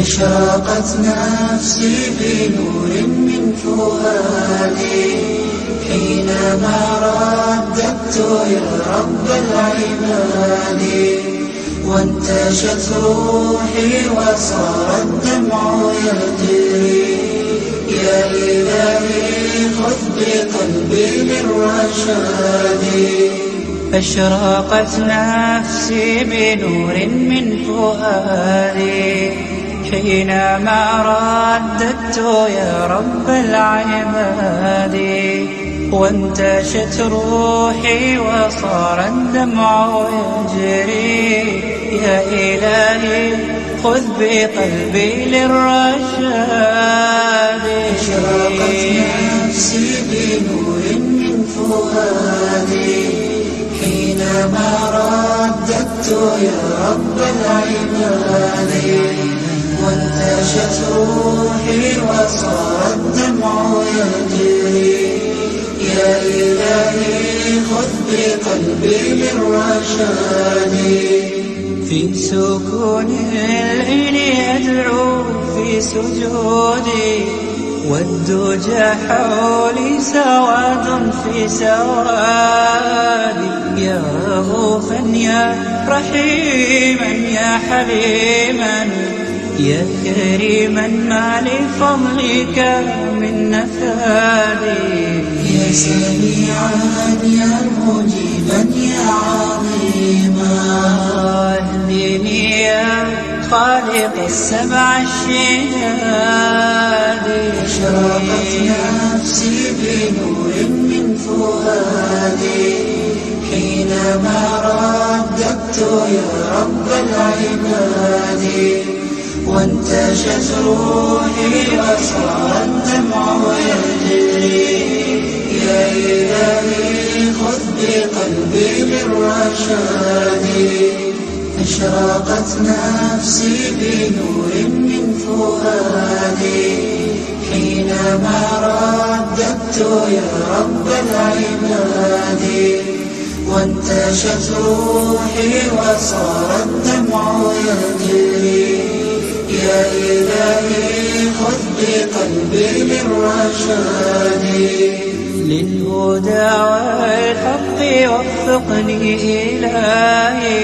أشرقت نفسي بنور من فؤادي حينما رددت يا رب العباد، وانتشت روحي وصار الدمع يجري. يا إلهي خذ بقلبي للرشاد. أشرقت نفسي بنور من فؤادي حينما رددت يا رب العباد، وانتشت روحي وصار الدمع يجري. يا إلهي خذ بقلبي للرشاد. أشرقت نفسي بنور من فؤادي حينما رددت يا رب العباد، وانتشت روحي وصار الدمع يجري. يا إلهي خذ بقلبي للرشاد. في سكون الليل أدعو في سجودي، والدجى حولي سواد في سوادي. يا رؤوفا يا رحيما يا حليما يا كريما ما لفضلك من نفادي. يا سميعا يا مجيبا يا عظيما اهدني يا خالق السبع الشداد. أشرقت نفسي بنور من فؤادي حينما رددت يا رب العباد، وانتشت روحي وصار الدمع يجري. يا إلهي خذ بقلبي للرشاد. أشرقت نفسي بنور من فؤادي حينما رددت يا رب العباد، وانتشت روحي وصار الدمع يجري. يا إلهي خذ بقلبي للرشاد. للهدى والحق وفقني إلهي،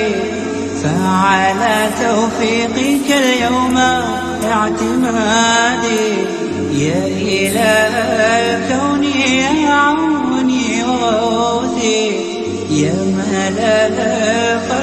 فعلى توفيقك اليوم اعتمادي. يا إله الكون يا عوني وغوثي، يا ملال الخلق